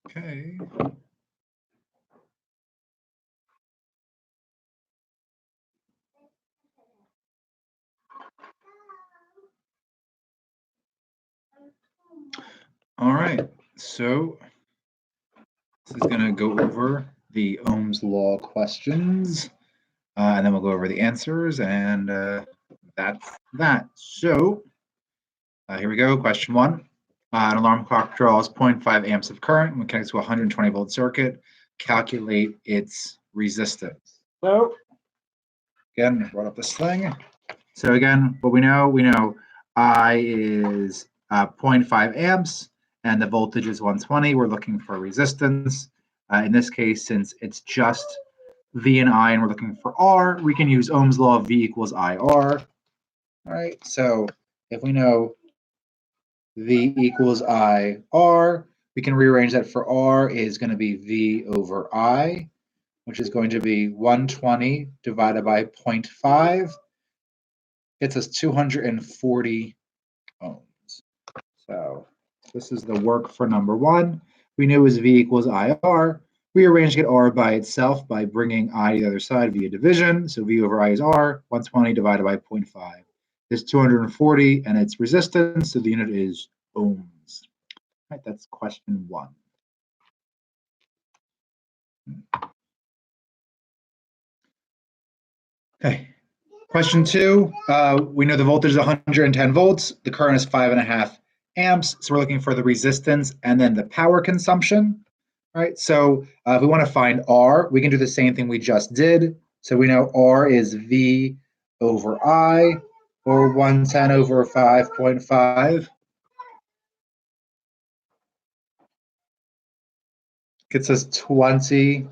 Okay. All right, so this is going to go over the Ohm's law questions, and then we'll go over the answers, and that's that. So here we go. Question one. An alarm clock draws 0.5 amps of current when connected to a 120 volt circuit. Calculate its resistance. So again, brought up this thing. So again, what we know I is 0.5 amps and the voltage is 120. We're looking for resistance. In this case, since it's just V and I and we're looking for R, we can use Ohm's law of V equals IR. All right, so if we know V equals IR, we can rearrange that for R is going to be V over I, which is going to be 120 divided by 0.5. Gets us 240 ohms. So this is the work for number one. We knew it was V equals IR. We arranged to get R by itself by bringing I to the other side via division. So V over I is R, 120 divided by 0.5 is 240, and its resistance, so the unit is ohms. All right, that's question one. Okay. Question two, we know the voltage is 110 volts. The current is 5.5 amps. So we're looking for the resistance and then the power consumption. All right. So if we want to find R, we can do the same thing we just did. So we know R is V over I, or 110 over 5.5. Gets us 20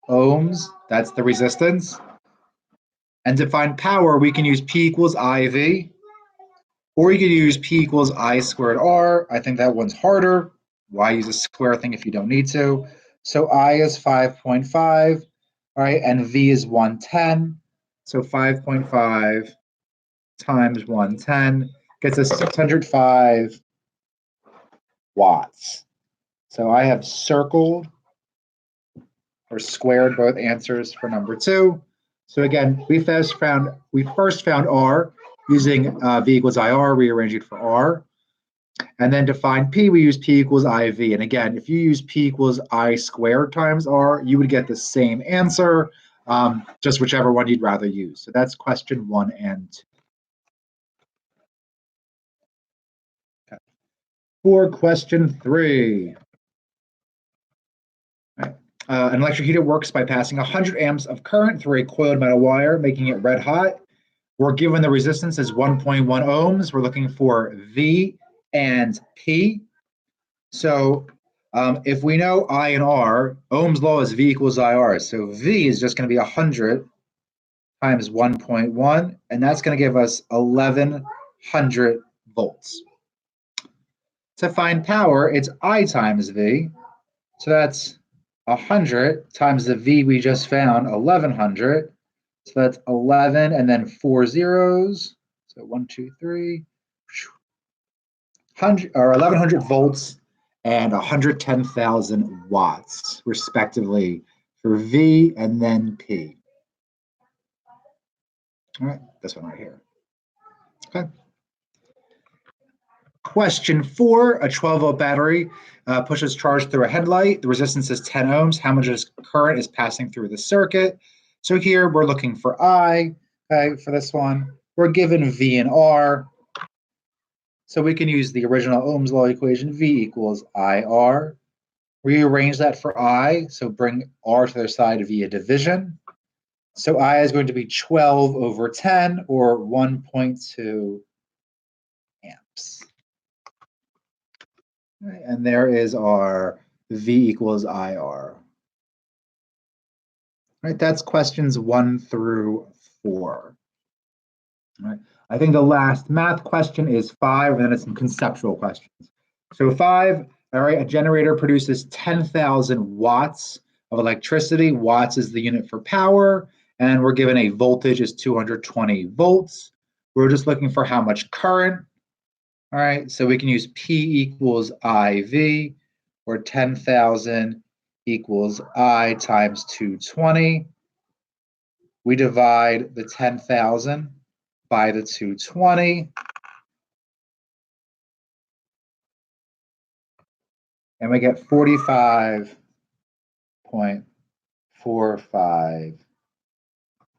ohms. That's the resistance. And to find power, we can use P equals IV, or you could use P equals I squared R. I think that one's harder. Why use a square thing if you don't need to? So I is 5.5, all right, and V is 110. So 5.5 times 110 gets us 605 watts. So I have circled or squared both answers for number two. So again, we first found R using V equals IR, rearrange it for R. And then to find P, we use P equals IV. And again, if you use P equals I squared times R, you would get the same answer, just whichever one you'd rather use. So that's question one and two. Okay. For question three. Right. An electric heater works by passing 100 amps of current through a coiled metal wire, making it red hot. We're given the resistance as 1.1 ohms. We're looking for V and P. So if we know I and R, Ohm's law is V equals IR. So V is just going to be 100 times 1.1, and that's going to give us 1100 volts. To find power, it's I times V. So that's 100 times the V we just found, 1100. So that's 11 and then 4 zeros. So 1, 2, 3. 100 or 1100 volts and 110,000 watts, respectively, for V and then P. All right, this one right here. Okay. Question four, a 12-volt battery pushes charge through a headlight. The resistance is 10 ohms. How much current is passing through the circuit? So here we're looking for I, okay, for this one. We're given V and R. So we can use the original Ohm's law equation, V equals IR. Rearrange that for I, so bring R to their side via division. So I is going to be 12 over 10, or 1.2 amps. Right, and there is our V equals IR. Right, that's questions 1 through 4. All right. I think the last math question is 5, and then it's some conceptual questions. So 5, all right, a generator produces 10,000 watts of electricity. Watts is the unit for power, and we're given a voltage is 220 volts. We're just looking for how much current. All right, so we can use P equals IV, or 10,000 equals I times 220. We divide the 10,000 by the 220. And we get 45.45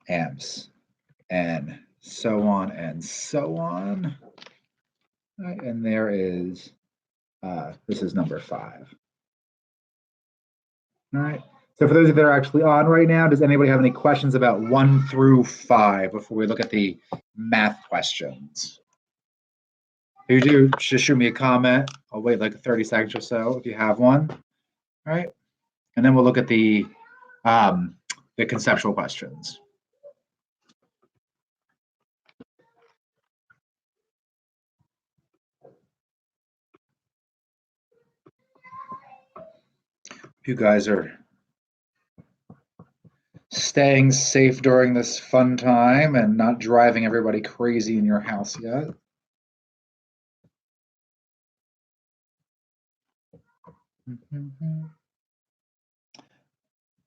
amps, and so on and so on. All right, and there is, this is number 5. All right. So for those of you that are actually on right now, does anybody have any questions about 1 through 5 before we look at the math questions? If you do, just shoot me a comment. I'll wait like 30 seconds or so if you have one. All right. And then we'll look at the conceptual questions. You guys are staying safe during this fun time and not driving everybody crazy in your house yet.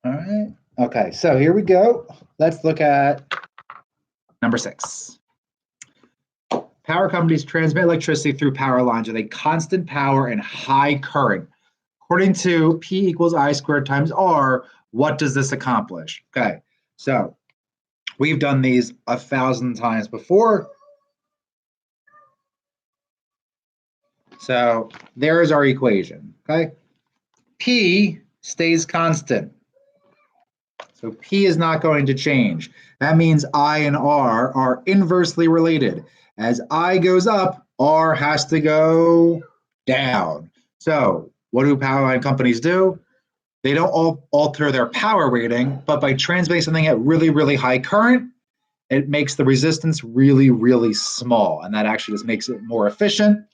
All right. Okay, so here we go. Let's look at number 6. Power companies transmit electricity through power lines with a constant power and high current. According to P equals I squared times R, what does this accomplish? Okay, so we've done these 1,000 times before. So there is our equation, okay? P stays constant. So P is not going to change. That means I and R are inversely related. As I goes up, R has to go down. So what do power line companies do? They don't alter their power rating, but by transmitting something at really, really high current, it makes the resistance really, really small. And that actually just makes it more efficient.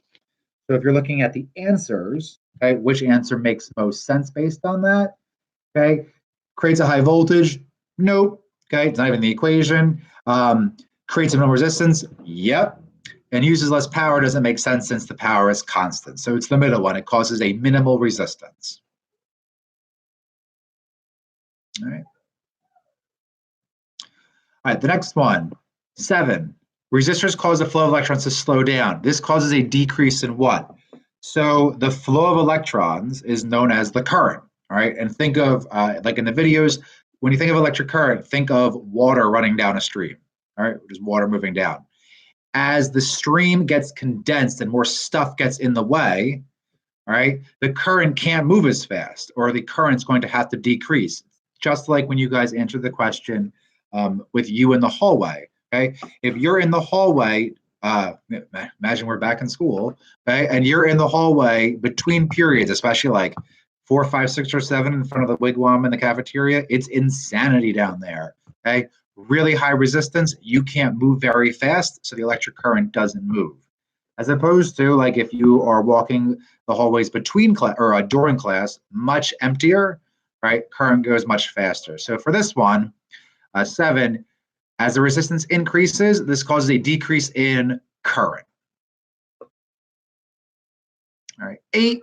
So if you're looking at the answers, okay, which answer makes most sense based on that? Okay, creates a high voltage? Nope. Okay, it's not even the equation. Creates a minimal resistance? Yep. And uses less power doesn't make sense since the power is constant. So it's the middle one. It causes a minimal resistance. All right. All right, the next one, 7. Resistors cause the flow of electrons to slow down. This causes a decrease in what? So the flow of electrons is known as the current, all right? And think of, like in the videos, when you think of electric current, think of water running down a stream, all right? Just water moving down. As the stream gets condensed and more stuff gets in the way, all right, the current can't move as fast, or the current's going to have to decrease. Just like when you guys answered the question with you in the hallway, okay? If you're in the hallway, imagine we're back in school, okay? And you're in the hallway between periods, especially like 4, 5, 6, or 7 in front of the wigwam in the cafeteria, it's insanity down there, okay? Really high resistance, you can't move very fast, so the electric current doesn't move. As opposed to like if you are walking the hallways between class or during class, much emptier, right? Current goes much faster. So for this one, 7, as the resistance increases, this causes a decrease in current. All right, 8,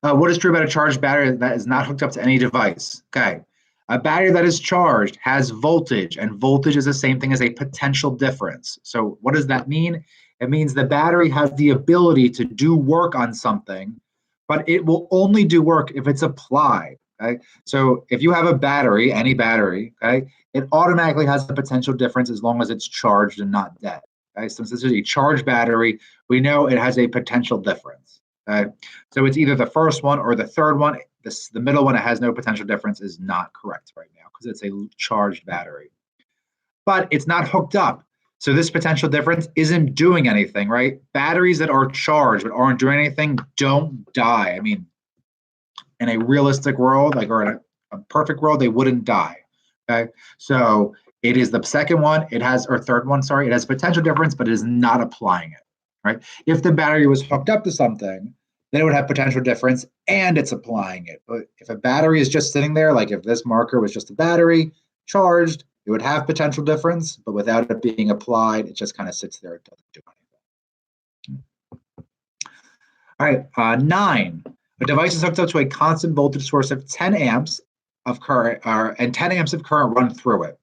what is true about a charged battery that is not hooked up to any device? Okay, a battery that is charged has voltage, and voltage is the same thing as a potential difference. So what does that mean? It means the battery has the ability to do work on something, but it will only do work if it's applied. Okay, so if you have a battery, any battery, okay, it automatically has the potential difference as long as it's charged and not dead. Okay, since this is a charged battery, we know it has a potential difference. Okay, so it's either the first one or the third one. The middle one, it has no potential difference, is not correct right now because it's a charged battery. But it's not hooked up. So this potential difference isn't doing anything, right? Batteries that are charged but aren't doing anything don't die. I mean, in a realistic world, like or in a perfect world, they wouldn't die. Okay, so it is the second one. It has, or third one, sorry, it has potential difference, but it is not applying it. Right? If the battery was hooked up to something, then it would have potential difference and it's applying it. But if a battery is just sitting there, like if this marker was just a battery charged, it would have potential difference, but without it being applied, it just kind of sits there. It doesn't do anything. All right, 9. A device is hooked up to a constant voltage source of 10 amps of current, and 10 amps of current run through it.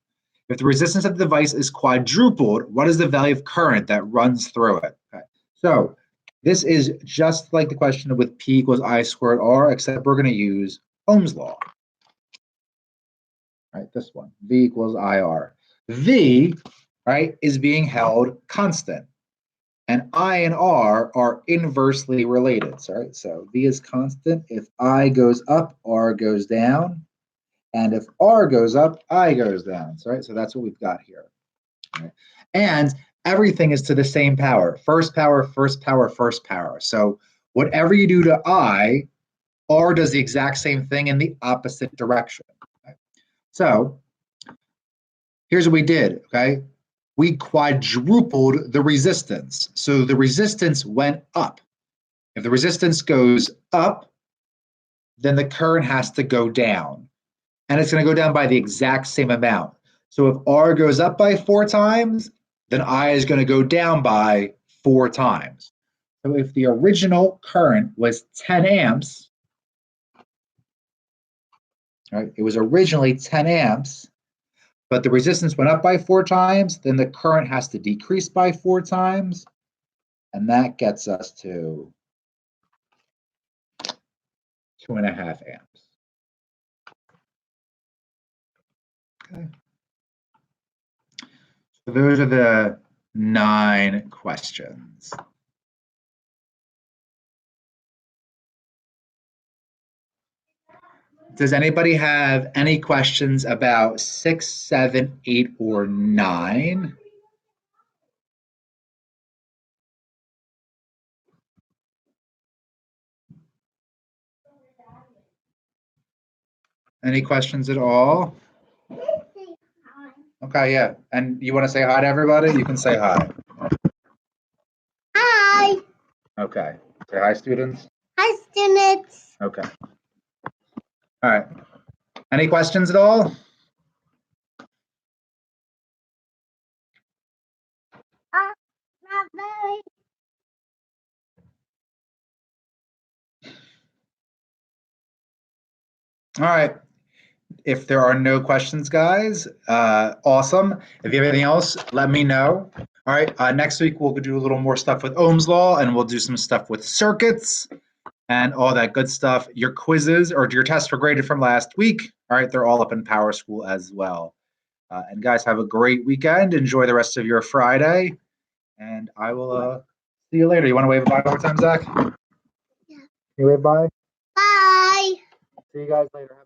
If the resistance of the device is quadrupled, what is the value of current that runs through it? Okay. So this is just like the question with P equals I squared R, except we're going to use Ohm's law. Right, this one, V equals IR. V, right, is being held constant. And I and R are inversely related. Sorry, so V is constant. If I goes up, R goes down. And if R goes up, I goes down. So, right, so that's what we've got here. Right? And everything is to the same power. First power, first power, first power. So whatever you do to I, R does the exact same thing in the opposite direction. Okay? So here's what we did, okay? We quadrupled the resistance. So the resistance went up. If the resistance goes up, then the current has to go down. And it's going to go down by the exact same amount. So if R goes up by 4 times, then I is going to go down by 4 times. So if the original current was 10 amps, right, it was originally 10 amps, but the resistance went up by 4 times, then the current has to decrease by 4 times, and that gets us to 2.5 amps. Okay. So those are the 9 questions. Does anybody have any questions about 6, 7, 8, or 9? Any questions at all? Okay, yeah. And you want to say hi to everybody? You can say hi. Hi. Okay. Say hi, students. Hi, students. Okay. All right. Any questions at all? Not very. All right. If there are no questions, guys, awesome. If you have anything else, let me know. All right. Next week, we'll do a little more stuff with Ohm's law, and we'll do some stuff with circuits and all that good stuff. Your quizzes or your tests were graded from last week. All right. They're all up in Power School as well. And guys, have a great weekend. Enjoy the rest of your Friday. And I will see you later. You want to wave bye one more time, Zach? Yeah. You wave bye? Bye. See you guys later.